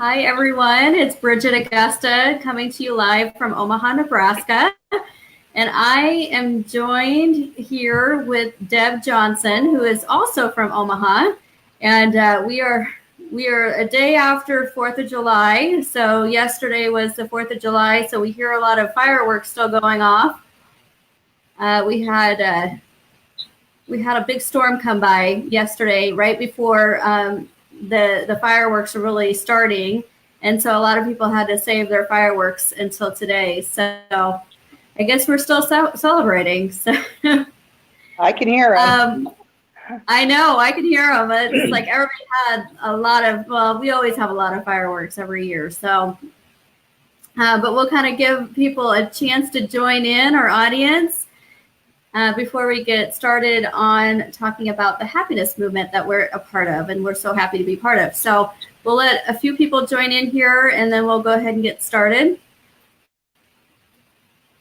Hi, everyone. It's Bridget Augusta coming to you live from Omaha, Nebraska. And I am joined here with Deb Johnson, who is also from Omaha. And we are a day after 4th of July. So yesterday was the 4th of July. So we hear a lot of fireworks still going off. We had a big storm come by yesterday, right before the fireworks are really starting, and so a lot of people had to save their fireworks until today. So I guess we're still celebrating. So I can hear them. I know, I can hear them. It's like everybody had a lot of, well, we always have a lot of fireworks every year. So, but we'll kind of give people a chance to join in, our audience. Before we get started on talking about the happiness movement that we're a part of and we're so happy to be part of. So we'll let a few people join in here and then we'll go ahead and get started.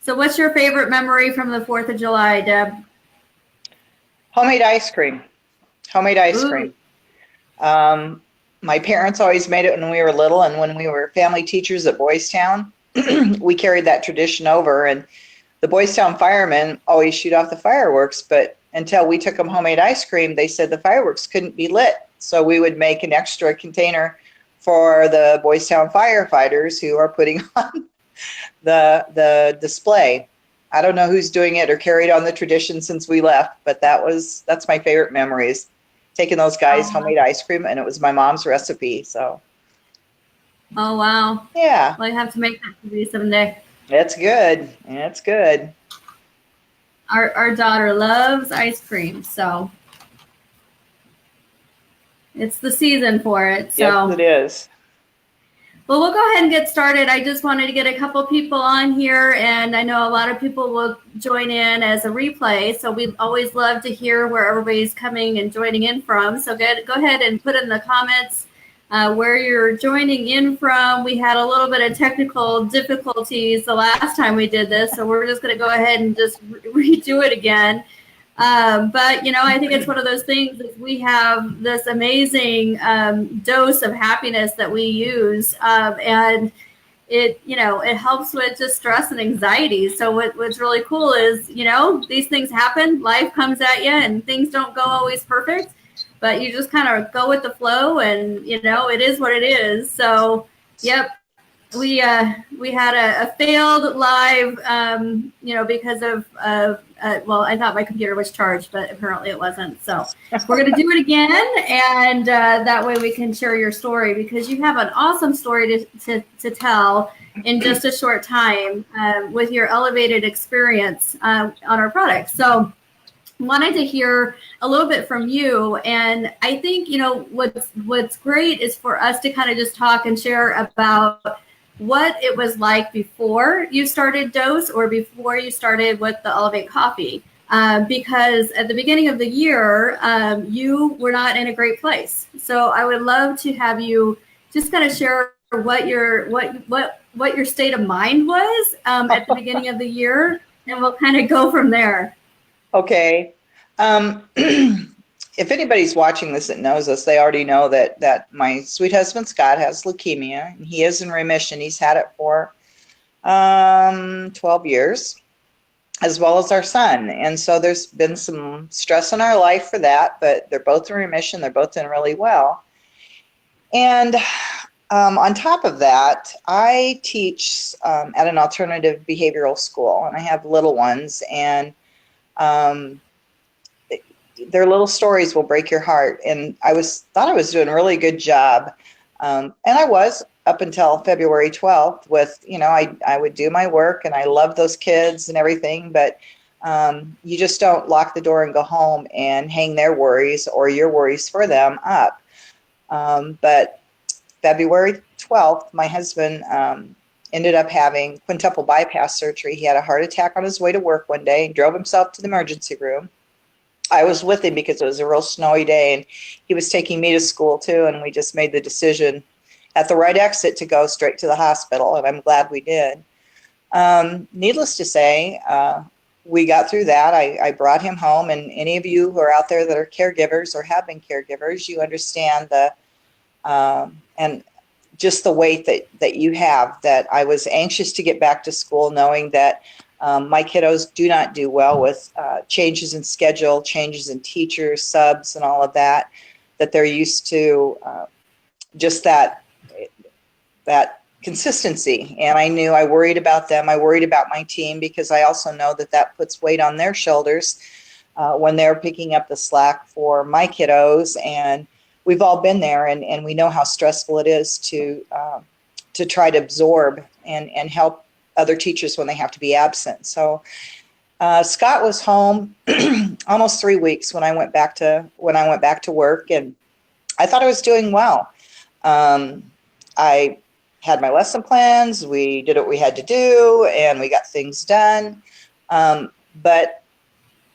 So what's your favorite memory from the 4th of July, Deb? Homemade ice cream. Homemade ice cream. My parents always made it when we were little, and when we were family teachers at Boys Town, we carried that tradition over, and the Boys Town firemen always shoot off the fireworks, but until we took them homemade ice cream, they said the fireworks couldn't be lit. So we would make an extra container for the Boys Town firefighters who are putting on the display. I don't know who's doing it or carried on the tradition since we left, but that's my favorite memories. Taking those guys homemade ice cream, and it was my mom's recipe. So. Oh, wow. Yeah. Well, I have to make that for you someday. It's good. It's good. Our daughter loves ice cream, so it's the season for it. So. Yes, it is. Well, we'll go ahead and get started. I just wanted to get a couple people on here, and I know a lot of people will join in as a replay, so we always love to hear where everybody's coming and joining in from. So go ahead and put in the comments where you're joining in from. We had a little bit of technical difficulties the last time we did this, so we're just going to go ahead and just redo it again. But, you know, I think it's one of those things that we have this amazing dose of happiness that we use, and it, you know, it helps with just stress and anxiety. So what's really cool is, you know, these things happen, life comes at you, and things don't go always perfect. But you just kind of go with the flow, and, you know, it is what it is. So, yep, we had a failed live, you know, because of, well, I thought my computer was charged, but apparently it wasn't. So we're going to do it again, and that way we can share your story, because you have an awesome story to tell in just a short time with your elevated experience on our products. So wanted to hear a little bit from you, and I think, you know, what's great is for us to kind of just talk and share about what it was like before you started Dose or before you started with the Elevate Coffee, because at the beginning of the year you were not in a great place. So I would love to have you just kind of share what your state of mind was at the beginning of the year, and we'll kind of go from there. Okay. If anybody's watching this that knows us, they already know that my sweet husband, Scott, has leukemia, and he is in remission. He's had it for 12 years, as well as our son. And so there's been some stress in our life for that, but they're both in remission. They're both doing really well. And on top of that, I teach at an alternative behavioral school, and I have little ones, and their little stories will break your heart. And I thought I was doing a really good job. And I was up until February 12th with, you know, I would do my work, and I love those kids and everything, but you just don't lock the door and go home and hang their worries or your worries for them up. But February 12th, my husband ended up having quintuple bypass surgery. He had a heart attack on his way to work one day and drove himself to the emergency room. I was with him because it was a real snowy day, and he was taking me to school too, and we just made the decision at the right exit to go straight to the hospital, and I'm glad we did. Needless to say, we got through that. I brought him home, and any of you who are out there that are caregivers or have been caregivers, you understand and just the weight that you have, that I was anxious to get back to school, knowing that my kiddos do not do well with changes in schedule, changes in teachers, subs, and all of that, that they're used to just that consistency. And I worried about them. I worried about my team, because I also know that puts weight on their shoulders when they're picking up the slack for my kiddos. And we've all been there, and we know how stressful it is to try to absorb and help other teachers when they have to be absent. So Scott was home almost 3 weeks when I went back to work, and I thought I was doing well. I had my lesson plans. We did what we had to do, and we got things done. But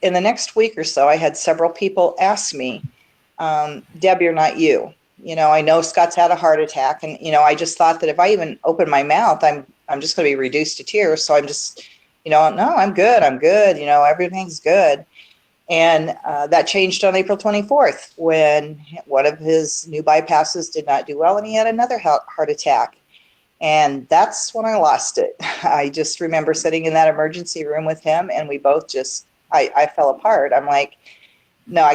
in the next week or so, I had several people ask me, Deb, you're not you. I know Scott's had a heart attack, and, I just thought that if I even open my mouth, I'm just going to be reduced to tears. So I'm just, no, I'm good. Everything's good. And that changed on April 24th when one of his new bypasses did not do well, and he had another heart attack. And that's when I lost it. I just remember sitting in that emergency room with him, and we both just, I fell apart. I'm like, no,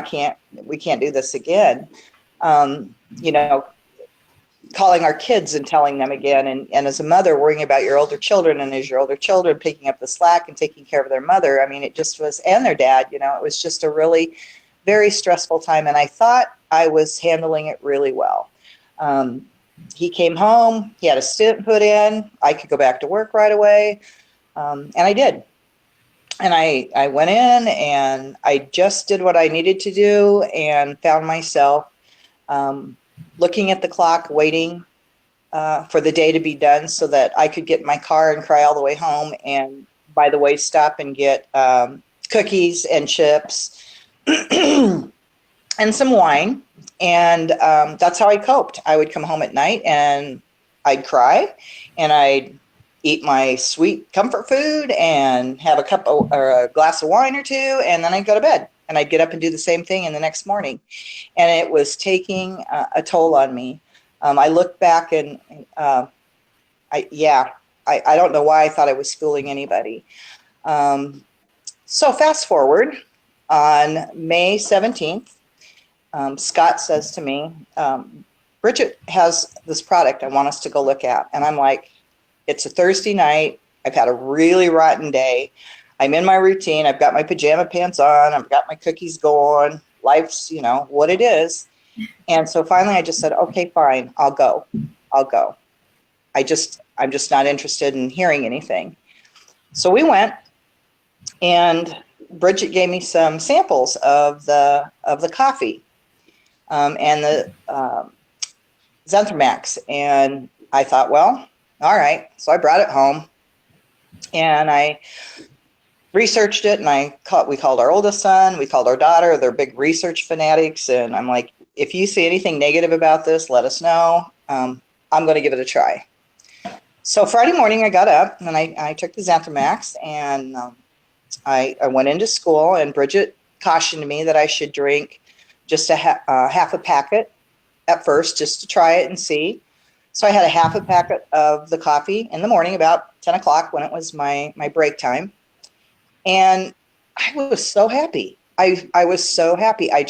we can't do this again. Calling our kids and telling them again. And as a mother, worrying about your older children, and as your older children picking up the slack and taking care of their mother. I mean, it just was, and their dad, it was just a really very stressful time. And I thought I was handling it really well. He came home, he had a stint put in, I could go back to work right away. And I did. And I went in, and I just did what I needed to do, and found myself looking at the clock, waiting for the day to be done so that I could get in my car and cry all the way home, and by the way, stop and get cookies and chips and some wine. And that's how I coped. I would come home at night, and I'd cry, and I'd eat my sweet comfort food and have a cup of, or a glass of wine or two, and then I'd go to bed, and I'd get up and do the same thing in the next morning. And it was taking a toll on me. I look back, and I don't know why I thought I was fooling anybody. So fast forward, on May 17th, Scott says to me, Bridget has this product I want us to go look at. And I'm like, it's a Thursday night. I've had a really rotten day. I'm in my routine. I've got my pajama pants on. I've got my cookies going. Life's, what it is. And so finally I just said, okay, fine, I'll go. I'm just not interested in hearing anything. So we went, and Bridget gave me some samples of the coffee and the Zenthromax. And I thought, well, all right. So I brought it home, and I researched it, and we called our oldest son, we called our daughter. They're big research fanatics. And I'm like, if you see anything negative about this, let us know. I'm going to give it a try. So Friday morning I got up, and I took the Zenthromax, and I went into school, and Bridget cautioned me that I should drink just half a packet at first, just to try it and see. So I had a half a packet of the coffee in the morning, about 10 o'clock when it was my break time. And I was so happy. I was so happy. I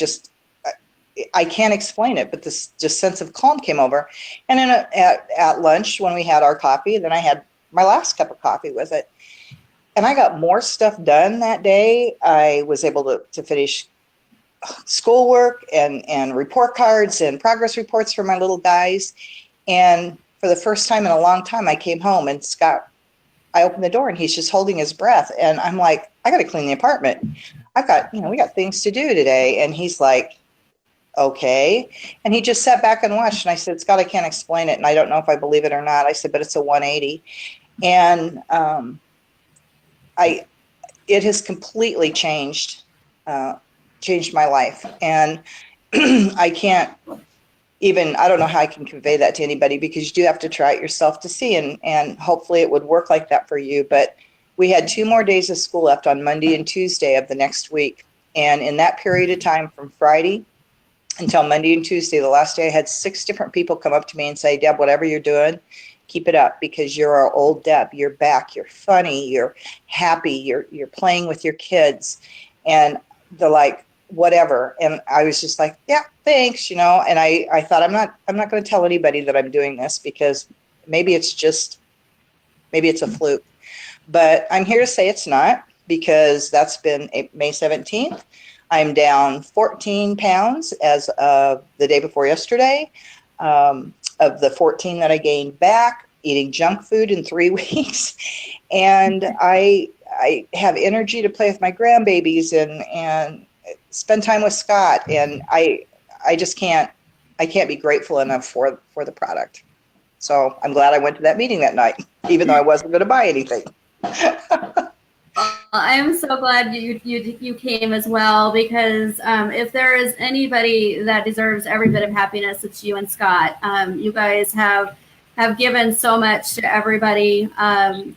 can't explain it, but this just sense of calm came over. And then at lunch, when we had our coffee, then I had my last cup of coffee with it. And I got more stuff done that day. I was able to finish schoolwork and report cards and progress reports for my little guys. And for the first time in a long time, I came home, and I opened the door, and he's just holding his breath. And I'm like, I got to clean the apartment. we got things to do today. And he's like, okay. And he just sat back and watched. And I said, Scott, I can't explain it. And I don't know if I believe it or not. I said, but it's a 180. And it has completely changed my life. And I don't know how I can convey that to anybody, because you do have to try it yourself to see, and hopefully it would work like that for you. But we had 2 more days of school left on Monday and Tuesday of the next week. And in that period of time, from Friday until Monday and Tuesday. The last day I had 6 different people come up to me and say, Deb, whatever you're doing, keep it up, because you're our old Deb. You're back. You're funny. You're happy. You're playing with your kids. And they're like, whatever. And I was just like, yeah, thanks, you know. And I thought, I'm not going to tell anybody that I'm doing this, because maybe it's a fluke. But I'm here to say it's not, because that's been May 17th. I'm down 14 pounds as of the day before yesterday. Of the 14 that I gained back, eating junk food in 3 weeks. And I have energy to play with my grandbabies and spend time with Scott. And I can't be grateful enough for the product. So I'm glad I went to that meeting that night, even though I wasn't going to buy anything. I am so glad you came as well, because if there is anybody that deserves every bit of happiness, it's you and Scott. You guys have given so much to everybody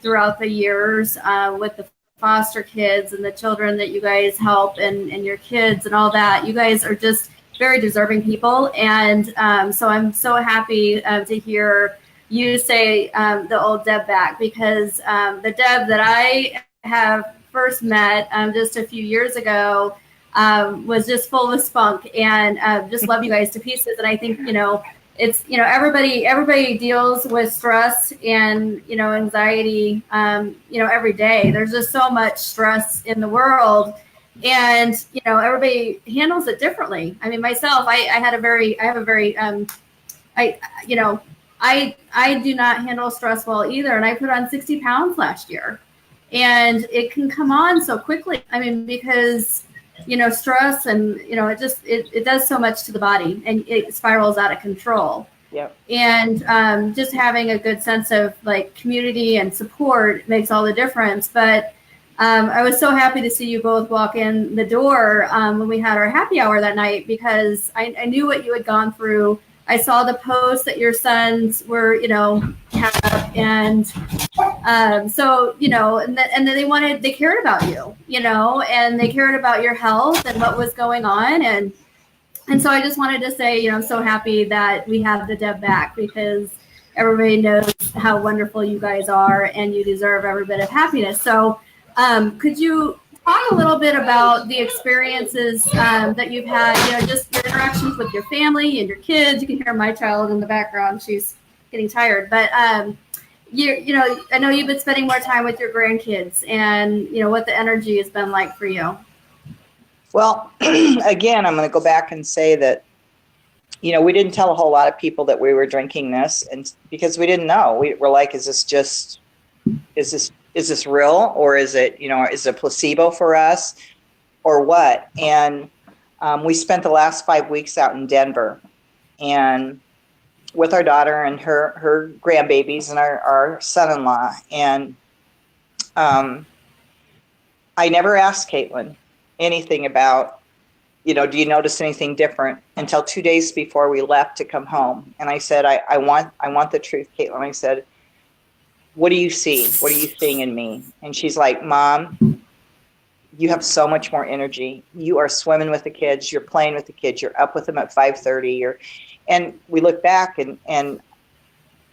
throughout the years with the foster kids and the children that you guys help, and your kids and all that. You guys are just very deserving people, and so I'm so happy to hear you say the old Deb back, because the Deb that I have first met just a few years ago was just full of spunk, and just love you guys to pieces. And I think, it's, everybody deals with stress and, anxiety, every day. There's just so much stress in the world, and, everybody handles it differently. I mean, myself, I have a very, I do not handle stress well either. And I put on 60 pounds last year. And it can come on so quickly. I mean, because, stress and, it does so much to the body, and it spirals out of control. Yep. And just having a good sense of like community and support makes all the difference. But I was so happy to see you both walk in the door when we had our happy hour that night, because I knew what you had gone through. I saw the post that your sons were, have, and so, and then they cared about you, and they cared about your health and what was going on. And so I just wanted to say, I'm so happy that we have the Deb back, because everybody knows how wonderful you guys are, and you deserve every bit of happiness. So could you talk a little bit about the experiences that you've had, just your interactions with your family and your kids? You can hear my child in the background. She's getting tired. But, I know you've been spending more time with your grandkids, and, what the energy has been like for you. Well, again, I'm going to go back and say that, we didn't tell a whole lot of people that we were drinking this, and because we didn't know. We're like, is this real, or is it, is it a placebo for us, or what? And we spent the last 5 weeks out in Denver, and with our daughter and her grandbabies and our son-in-law. And I never asked Caitlin anything about, do you notice anything different, until 2 days before we left to come home. And I said, I want the truth, Caitlin. I said, what do you see? What are you seeing in me? And she's like, Mom, you have so much more energy. You are swimming with the kids. You're playing with the kids. You're up with them at 5:30. And we look back and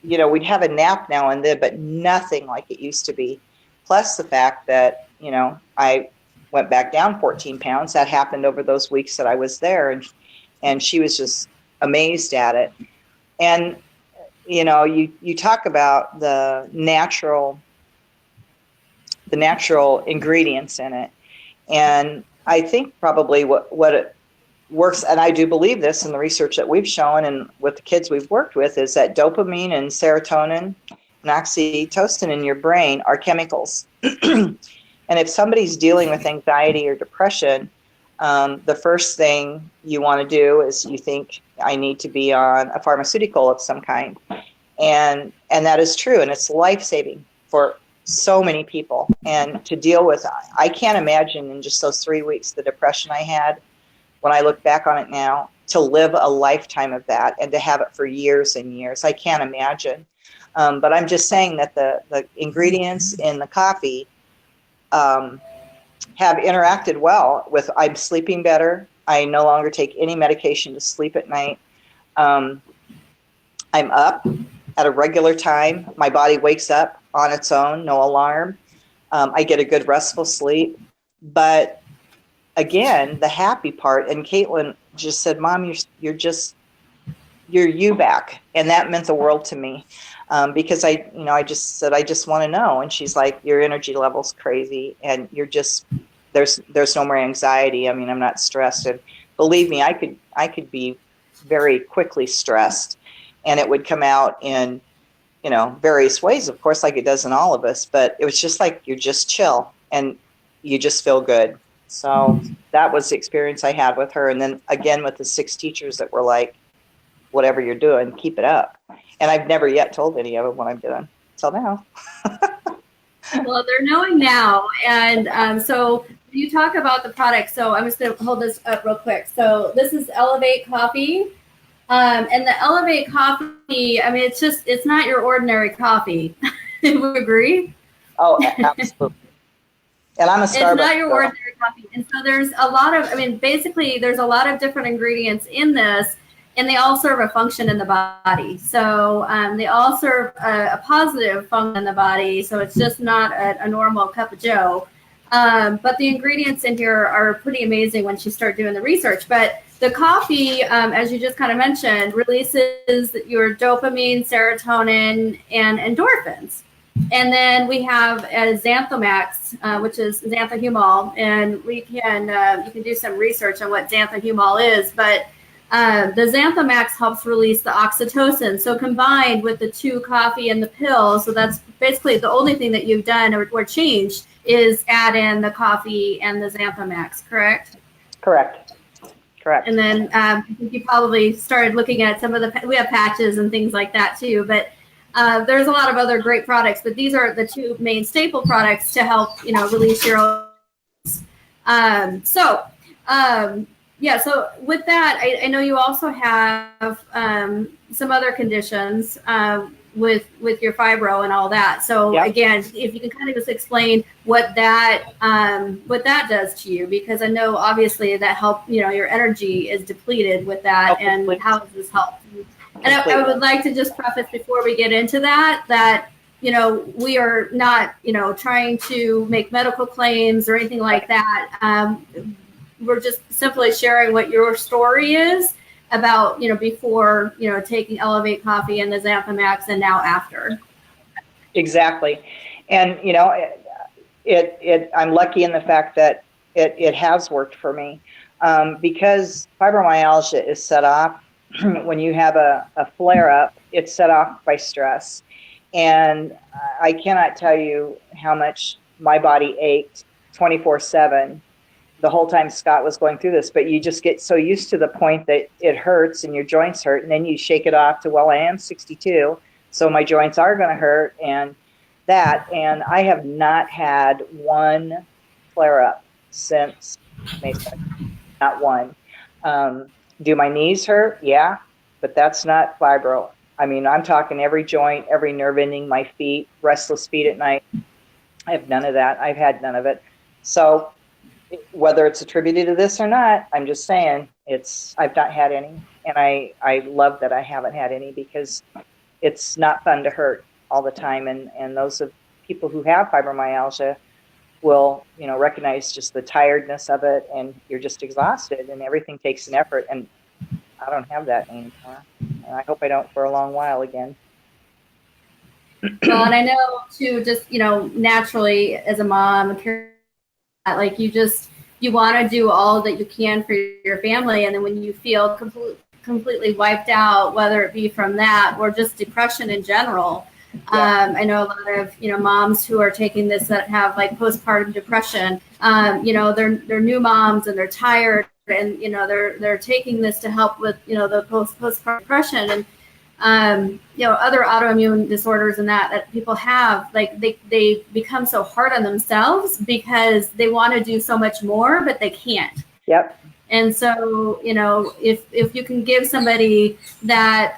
we'd have a nap now and then, but nothing like it used to be. Plus the fact that, I went back down 14 pounds. That happened over those weeks that I was there. And she was just amazed at it. And you talk about the natural ingredients in it. And I think probably what it works, and I do believe this in the research that we've shown and with the kids we've worked with, is that dopamine and serotonin and oxytocin in your brain are chemicals. And if somebody's dealing with anxiety or depression, the first thing you want to do is you think, I need to be on a pharmaceutical of some kind. And that is true. And it's life-saving for so many people. And to deal with, I can't imagine in just those 3 weeks, the depression I had, when I look back on it now, to live a lifetime of that and to have it for years and years. I can't imagine. But I'm just saying that the ingredients in the coffee have interacted well with, I'm sleeping better. I no longer take any medication to sleep at night. I'm up at a regular time. My body wakes up on its own, no alarm. I get a good restful sleep. But again, the happy part, and Caitlin just said, Mom, you're you back. And that meant the world to me. Because I just said, I just want to know. And she's like, your energy level's crazy, and you're just, there's no more anxiety. I mean, I'm not stressed. And believe me, I could be very quickly stressed, and it would come out in, various ways, of course, like it does in all of us. But it was just like, you're just chill and you just feel good. So that was the experience I had with her. And then again, with the 6 teachers that were like, whatever you're doing, keep it up. And I've never yet told any of them what I'm doing till now. Well, they're knowing now. And so you talk about the product. So I'm just going to hold this up real quick. So this is Elevate Coffee. And the Elevate Coffee, I mean, it's not your ordinary coffee. Would you agree? Oh, absolutely. And I'm a Starbucks. It's not your ordinary coffee. And so there's a lot of, basically there's a lot of different ingredients in this, and they all serve a function in the body. So they all serve a positive function in the body. So it's just not a normal cup of joe. But the ingredients in here are pretty amazing once you start doing the research. But the coffee, as you just kind of mentioned, releases your dopamine, serotonin, and endorphins. And then we have Xanthomax, which is xanthahumol, and you can do some research on what xanthahumol is. But the Xanthomax helps release the oxytocin. So combined with the 2 coffee and the pill, so that's basically the only thing that you've done or changed is add in the coffee and the Xanthomax, correct? Correct. And then I think you probably started looking at some of we have patches and things like that too, but there's a lot of other great products, but these are the 2 main staple products to help, release your own. So with that, I know you also have some other conditions with your fibro and all that. So Again, if you can kind of just explain what that does to you, because I know obviously that your energy is depleted with that, and how does this help? And I would like to just preface before we get into that we are not trying to make medical claims or anything like that. We're just simply sharing what your story is about, before, taking Elevate Coffee and the Xanthomax, and now after. Exactly. And, I'm lucky in the fact that it has worked for me, because fibromyalgia is set off when you have a flare-up. It's set off by stress. And I cannot tell you how much my body ached 24/7 the whole time Scott was going through this. But you just get so used to the point that it hurts and your joints hurt, and then you shake it off to, well, I am 62, so my joints are going to hurt, and and I have not had one flare-up since May 2nd. Not one. Do my knees hurt? Yeah, but that's not fibro. I mean, I'm talking every joint, every nerve ending, my feet, restless feet at night. I have none of that. I've had none of it. So whether it's attributed to this or not, I'm just saying I've not had any. And I love that I haven't had any, because it's not fun to hurt all the time. And those of people who have fibromyalgia will, recognize just the tiredness of it, and you're just exhausted, and everything takes an effort. And I don't have that anymore. And I hope I don't for a long while again. Well, and I know too, just, naturally as a mom, like you want to do all that you can for your family. And then when you feel completely wiped out, whether it be from that or just depression in general, I know a lot of, moms who are taking this that have like postpartum depression, they're new moms and they're tired, and, they're taking this to help with, the postpartum depression and, other autoimmune disorders and that people have, like they become so hard on themselves because they want to do so much more, but they can't. Yep. And so, if you can give somebody that,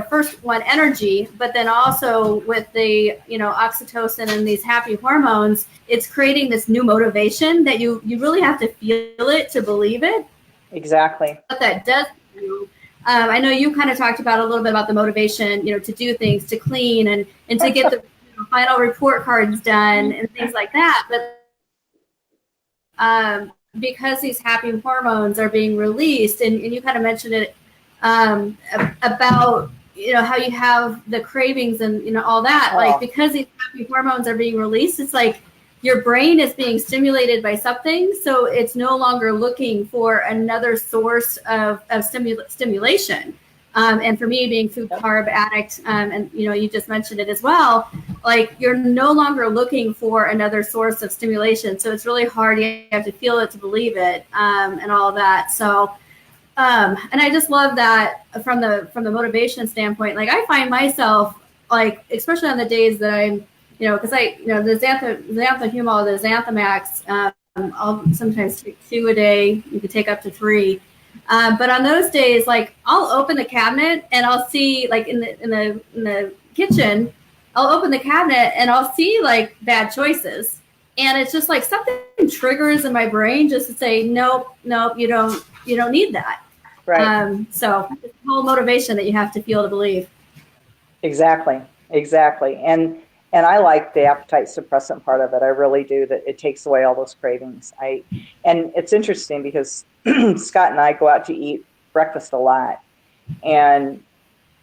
first one, energy, but then also with the, oxytocin and these happy hormones, it's creating this new motivation that you really have to feel it to believe it. Exactly. What that does for you. I know you kind of talked about a little bit about the motivation, to do things, to clean and to get the final report cards done and things like that. But because these happy hormones are being released, and you kind of mentioned it about how you have the cravings and all that, like because these happy hormones are being released, it's like your brain is being stimulated by something, so it's no longer looking for another source of stimulation. And for me, being food carb addict, and you just mentioned it as well, like you're no longer looking for another source of stimulation. So it's really hard. You have to feel it to believe it, and all of that. So, and I just love that from the motivation standpoint. Like I find myself, like, especially on the days that I'm, because the xanthomumol, the Xanthamax, I'll sometimes take 2 a day. You can take up to 3. But on those days, like I'll open the cabinet and I'll see, like in the kitchen, I'll open the cabinet and I'll see like bad choices, and it's just like something triggers in my brain just to say, nope, you don't need that. Right. So it's the whole motivation that you have to feel to believe. Exactly. And I like the appetite suppressant part of it. I really do. That it takes away all those cravings. And it's interesting because Scott and I go out to eat breakfast a lot, and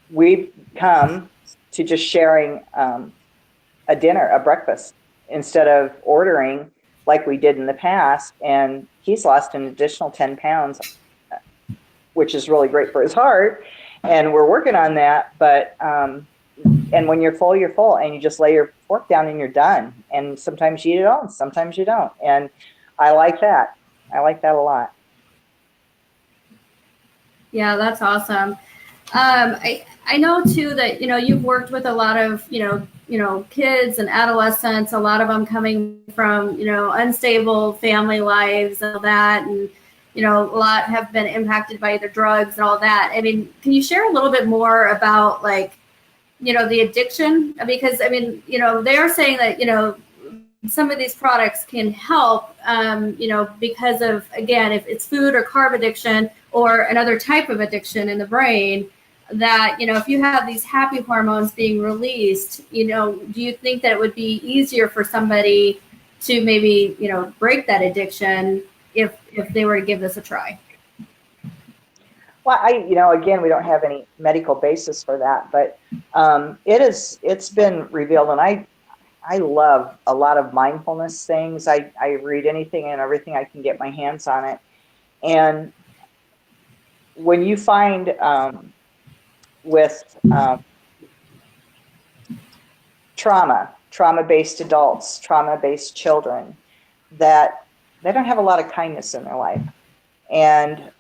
we've come to just sharing a breakfast instead of ordering like we did in the past. And he's lost an additional 10 pounds, which is really great for his heart. And we're working on that. But and when you're full, and you just lay your fork down and you're done. And sometimes you eat it all, and sometimes you don't. And I like that. I like that a lot. Yeah, that's awesome. I know too that you've worked with a lot of kids and adolescents. A lot of them coming from unstable family lives and all that, and a lot have been impacted by either drugs and all that. I mean, can you share a little bit more about like the addiction? Because I mean, they are saying that some of these products can help, because of, again, if it's food or carb addiction or another type of addiction in the brain, that, if you have these happy hormones being released, do you think that it would be easier for somebody to maybe, break that addiction if they were to give this a try? Well, again, we don't have any medical basis for that, but it's been revealed, and I love a lot of mindfulness things. I read anything and everything I can get my hands on it. And when you find with trauma-based adults, trauma-based children, that they don't have a lot of kindness in their life. And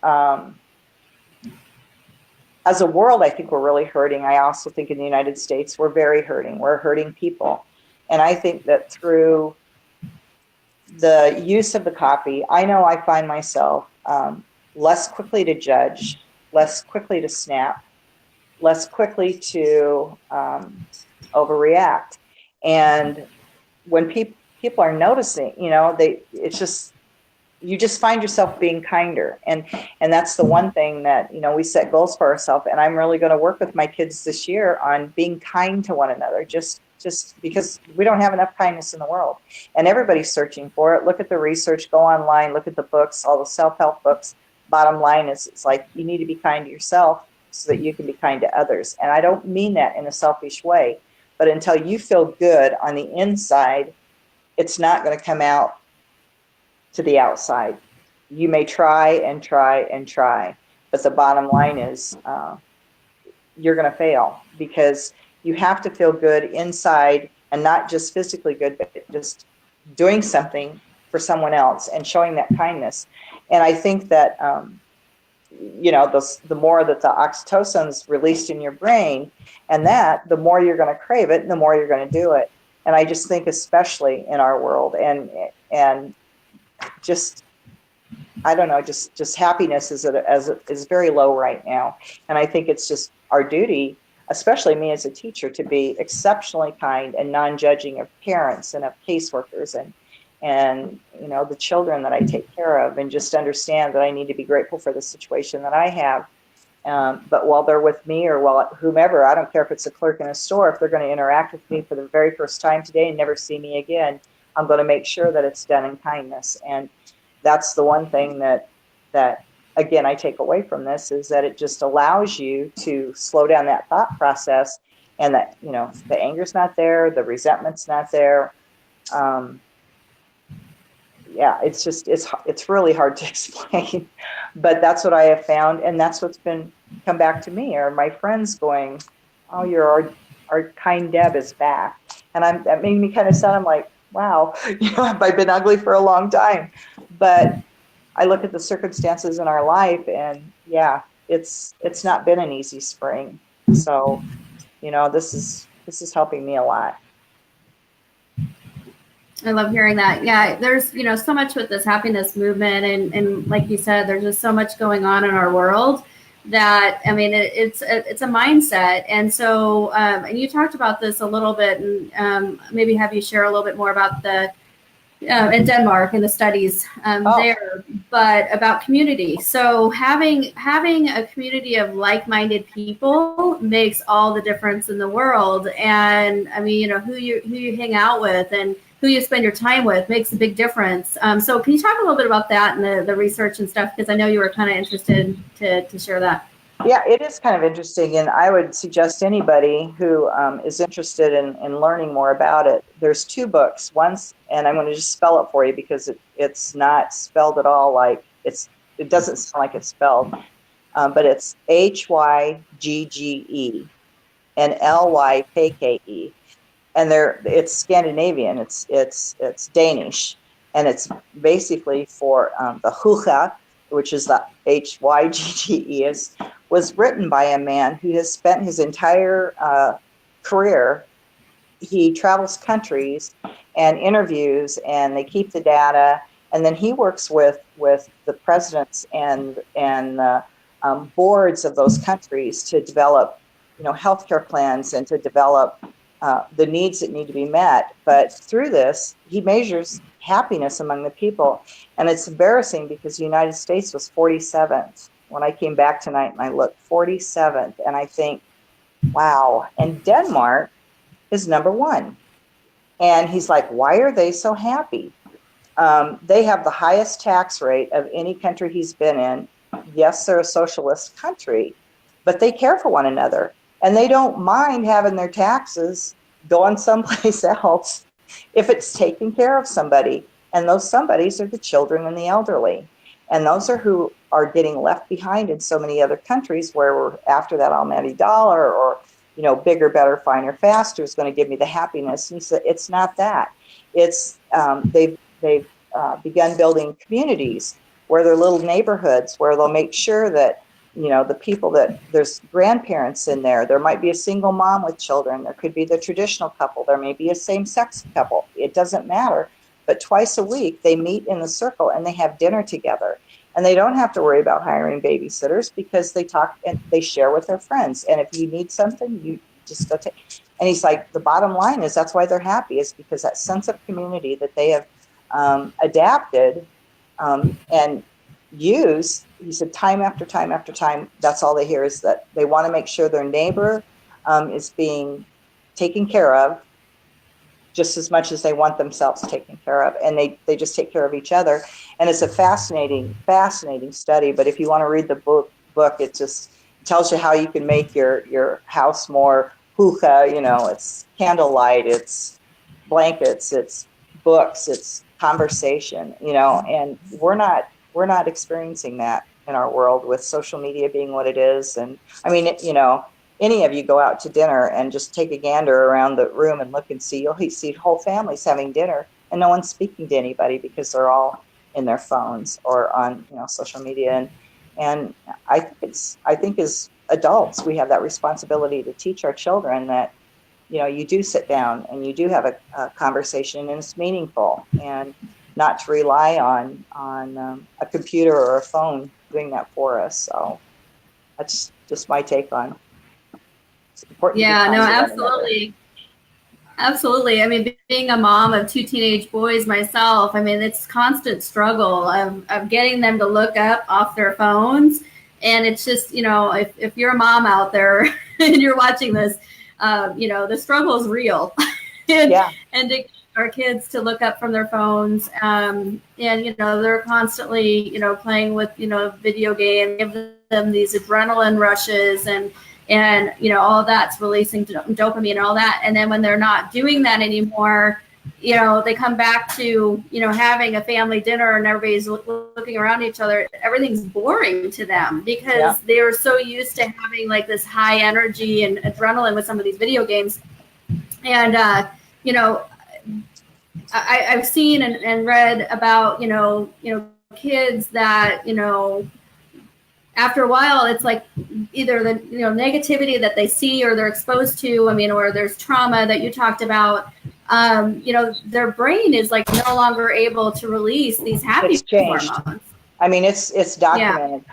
as a world, I think we're really hurting. I also think in the United States, we're very hurting. We're hurting people. And I think that through the use of the coffee, I know I find myself less quickly to judge, less quickly to snap, less quickly to overreact. And when people are noticing, it's just, you just find yourself being kinder. And that's the one thing that, we set goals for ourselves. And I'm really going to work with my kids this year on being kind to one another, just because we don't have enough kindness in the world. And everybody's searching for it. Look at the research, go online, look at the books, all the self-help books. Bottom line is, it's like you need to be kind to yourself so that you can be kind to others. And I don't mean that in a selfish way, but until you feel good on the inside, it's not going to come out to the outside. You may try and try and try, but the bottom line is you're going to fail, because you have to feel good inside, and not just physically good, but just doing something for someone else and showing that kindness. And I think that the more that the oxytocin's released in your brain, and that the more you're going to crave it and the more you're going to do it. And I just think, especially in our world, and just, I don't know, just happiness is very low right now. And I think it's just our duty, especially me as a teacher, to be exceptionally kind and non-judging of parents and of caseworkers and, you know, the children that I take care of, and just understand that I need to be grateful for the situation that I have. But while they're with me, or while whomever, I don't care if it's a clerk in a store, if they're going to interact with me for the very first time today and never see me again, I'm going to make sure that it's done in kindness. And that's the one thing that again, I take away from this, is that it just allows you to slow down that thought process, and that, you know, the anger's not there, the resentment's not there. Yeah, it's just, it's really hard to explain, but that's what I have found. And that's what's been come back to me, are my friends going, oh, our kind Deb is back. And that made me kind of sad. I'm like, wow, you know, I've been ugly for a long time, but I look at the circumstances in our life, and yeah, it's not been an easy spring. So, you know, this is helping me a lot. I love hearing that. Yeah, there's, you know, so much with this happiness movement, and like you said, there's just so much going on in our world that, I mean, it's a mindset. And so, and you talked about this a little bit, and maybe have you share a little bit more about the in Denmark and the studies there, but about community. So having a community of like-minded people makes all the difference in the world. And I mean, you know, who you hang out with and who you spend your time with makes a big difference. So can you talk a little bit about that and the research and stuff? Because I know you were kind of interested to share that. Yeah, it is kind of interesting, and I would suggest anybody who is interested in learning more about it. There's two books. One's, and I'm going to just spell it for you because it's not spelled at all like it doesn't sound like it's spelled, but it's Hygge and Lykke, and it's Scandinavian. It's Danish, and it's basically for the hygge, which is the Hygge, was written by a man who has spent his entire career. He travels countries and interviews, and they keep the data, and then he works with the presidents and boards of those countries to develop, you know, healthcare plans, and to develop the needs that need to be met. But through this, he measures happiness among the people, and it's embarrassing because the United States was 47th. When I came back tonight and I looked, 47th, and I think, wow. And Denmark is number 1. And he's like, why are they so happy? They have the highest tax rate of any country he's been in. Yes, they're a socialist country, but they care for one another, and they don't mind having their taxes going someplace else if it's taking care of somebody. And those somebodies are the children and the elderly. And those are who are getting left behind in so many other countries, where we're after that almighty dollar, or, you know, bigger, better, finer, faster is going to give me the happiness. And he said, it's not that. It's they've begun building communities where they're little neighborhoods, where they'll make sure that, you know, the people, that there's grandparents in there. There might be a single mom with children. There could be the traditional couple. There may be a same-sex couple. It doesn't matter. But twice a week, they meet in the circle and they have dinner together. And they don't have to worry about hiring babysitters, because they talk and they share with their friends. And if you need something, you just go take. And he's like, the bottom line is that's why they're happy, is because that sense of community that they have adapted and used. He said, time after time after time, that's all they hear, is that they want to make sure their neighbor is being taken care of just as much as they want themselves taken care of. And they just take care of each other. And it's a fascinating study. But if you want to read the book, it just tells you how you can make your house more hygge. You know, it's candlelight, it's blankets, it's books, it's conversation, you know, and we're not experiencing that in our world, with social media being what it is. And I mean, you know, any of you go out to dinner and just take a gander around the room and look and see, you'll see whole families having dinner and no one's speaking to anybody, because they're all in their phones or on, you know, social media. And I think as adults, we have that responsibility to teach our children that, you know, you do sit down and you do have a conversation, and it's meaningful, and not to rely on a computer or a phone doing that for us. So that's just my take on. It's important. Yeah, no, absolutely. Absolutely. I mean, being a mom of two teenage boys myself, I mean, it's constant struggle of getting them to look up off their phones. And it's just, if you're a mom out there and you're watching this, the struggle is real. and, Yeah. and to get our kids to look up from their phones. And, they're constantly, playing with, video games, give them these adrenaline rushes and all that's releasing dopamine and all that. And then when they're not doing that anymore, they come back to, having a family dinner and everybody's looking around each other. Everything's boring to them because they were so used to having like this high energy and adrenaline with some of these video games. And, I've seen and read about, kids that, after a while, it's like either the negativity that they see or they're exposed to, or there's trauma that you talked about, their brain is like no longer able to release these happy hormones. I mean, it's documented.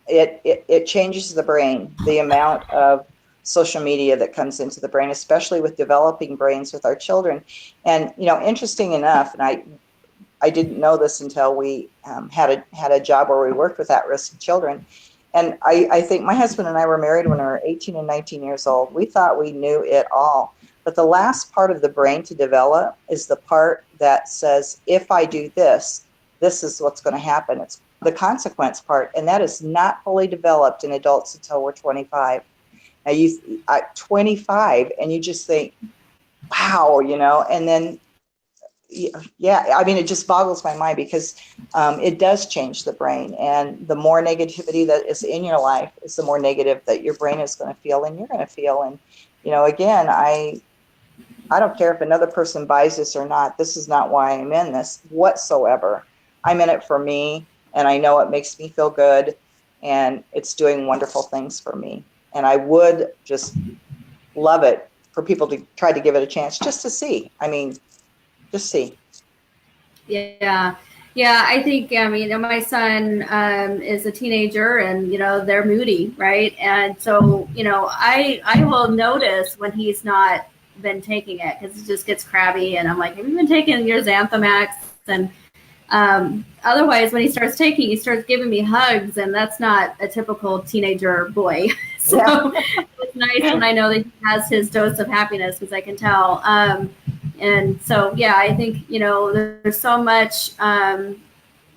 Yeah. It changes the brain, the amount of social media that comes into the brain, especially with developing brains with our children. And, interesting enough, and I didn't know this until we had a job where we worked with at-risk children. And I think my husband and I were married when we were 18 and 19 years old. We thought we knew it all. But the last part of the brain to develop is the part that says, if I do this, this is what's going to happen. It's the consequence part. And that is not fully developed in adults until we're 25. Now, 25, and you just think, wow, and then, yeah, I mean, it just boggles my mind because it does change the brain. And the more negativity that is in your life is the more negative that your brain is going to feel and you're going to feel. And, again, I don't care if another person buys this or not. This is not why I'm in this whatsoever. I'm in it for me, and I know it makes me feel good, and it's doing wonderful things for me. And I would just love it for people to try to give it a chance just to see. I mean, just see. Yeah. I think, my son is a teenager and, they're moody, right? And so, I will notice when he's not been taking it because it just gets crabby. And I'm like, have you been taking your Xanthamax? And otherwise, when he starts taking, he starts giving me hugs, and that's not a typical teenager boy. So it's nice when I know that he has his dose of happiness because I can tell. And so, I think, there's so much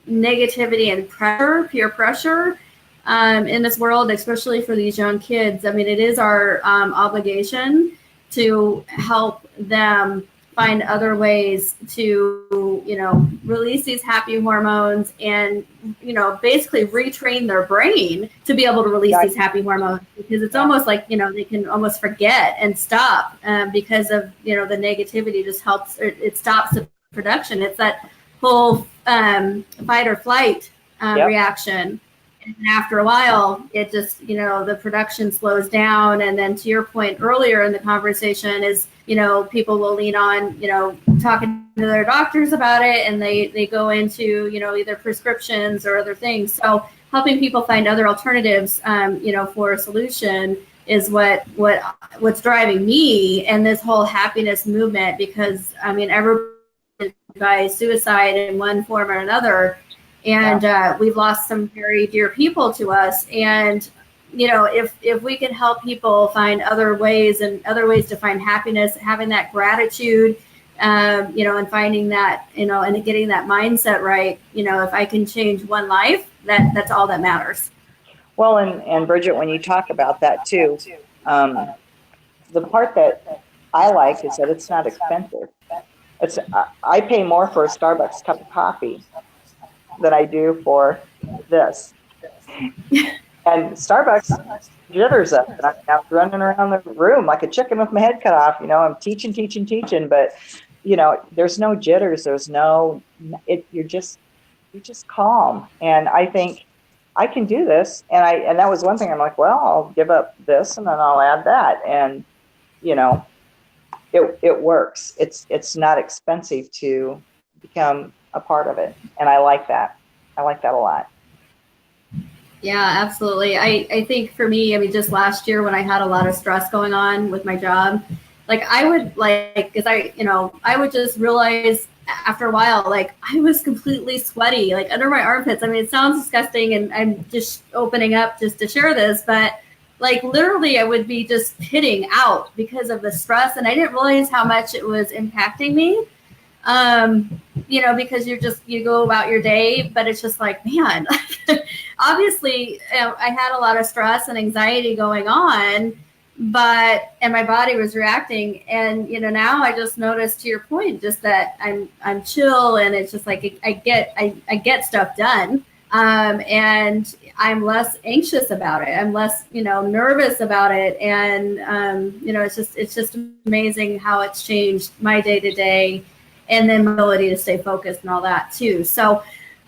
negativity and pressure, peer pressure in this world, especially for these young kids. I mean, it is our obligation to help them find other ways to, release these happy hormones and, basically retrain their brain to be able to release these happy hormones, because it's almost like, they can almost forget and stop because of, the negativity just helps, it stops the production. It's that whole fight or flight reaction. And after a while, it just, the production slows down. And then to your point earlier in the conversation is, people will lean on, talking to their doctors about it, and they go into, either prescriptions or other things. So helping people find other alternatives, for a solution is what's driving me and this whole happiness movement, because, everybody by suicide in one form or another. And we've lost some very dear people to us. And, if we can help people find other ways to find happiness, having that gratitude, and finding that, and getting that mindset right, if I can change one life, that's all that matters. Well, and Bridget, when you talk about that too, the part that I like is that it's not expensive. I pay more for a Starbucks cup of coffee than I do for this. And Starbucks jitters up, and I'm running around the room like a chicken with my head cut off. I'm teaching, but there's no jitters. There's no. You're just calm. And I think I can do this. And that was one thing. I'm like, well, I'll give up this, and then I'll add that, and it works. It's not expensive to become a part of it, and I like that. I like that a lot. Yeah, absolutely. I think for me, just last year when I had a lot of stress going on with my job, like I would like, because I would just realize after a while, like I was completely sweaty, like under my armpits. I mean, it sounds disgusting, and I'm just opening up just to share this, but like literally I would be just pitting out because of the stress, and I didn't realize how much it was impacting me. Because you go about your day, but it's just like, man, obviously I had a lot of stress and anxiety going on, and my body was reacting. And, now I just noticed, to your point, just that I'm chill, and it's just like, I get stuff done. And I'm less anxious about it. I'm less, nervous about it. And, it's just amazing how it's changed my day to day, and then my ability to stay focused and all that too. So,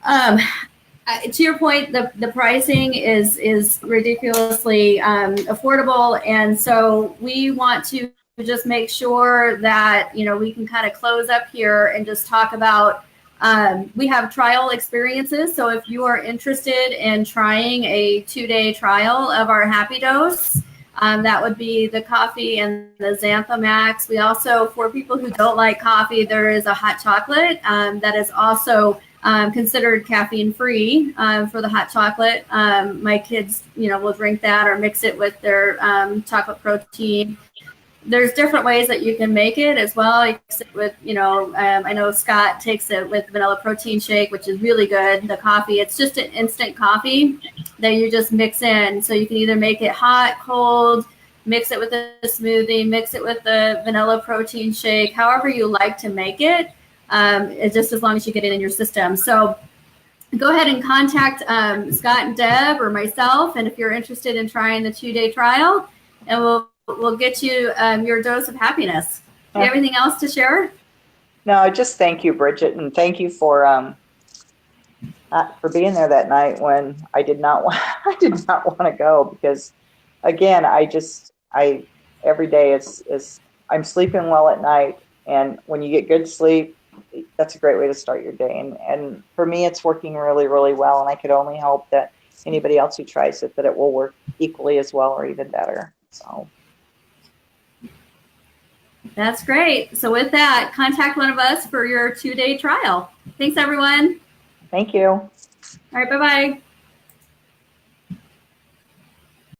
to your point, the pricing is ridiculously affordable. And so we want to just make sure that, we can kind of close up here and just talk about, we have trial experiences. So if you are interested in trying a 2-day trial of our Happy Dose, that would be the coffee and the Xantha Max. We also, for people who don't like coffee, there is a hot chocolate that is also considered caffeine free for the hot chocolate. My kids, will drink that or mix it with their chocolate protein. There's different ways that you can make it as well. You mix it with, I know Scott takes it with vanilla protein shake, which is really good. The coffee, it's just an instant coffee that you just mix in. So you can either make it hot, cold, mix it with a smoothie, mix it with the vanilla protein shake, however you like to make it, just as long as you get it in your system. So go ahead and contact Scott and Deb or myself, and if you're interested in trying the 2-day trial, and we'll get you your dose of happiness. Do you have anything else to share? No, just thank you, Bridget, and thank you for being there that night when I did not want to go, because again, every day is I'm sleeping well at night, and when you get good sleep, that's a great way to start your day. And for me, it's working really, really well, and I could only hope that anybody else who tries it, that it will work equally as well or even better. So. That's great. So with that, contact one of us for your 2-day trial. Thanks, everyone. Thank you. All right. Bye-bye.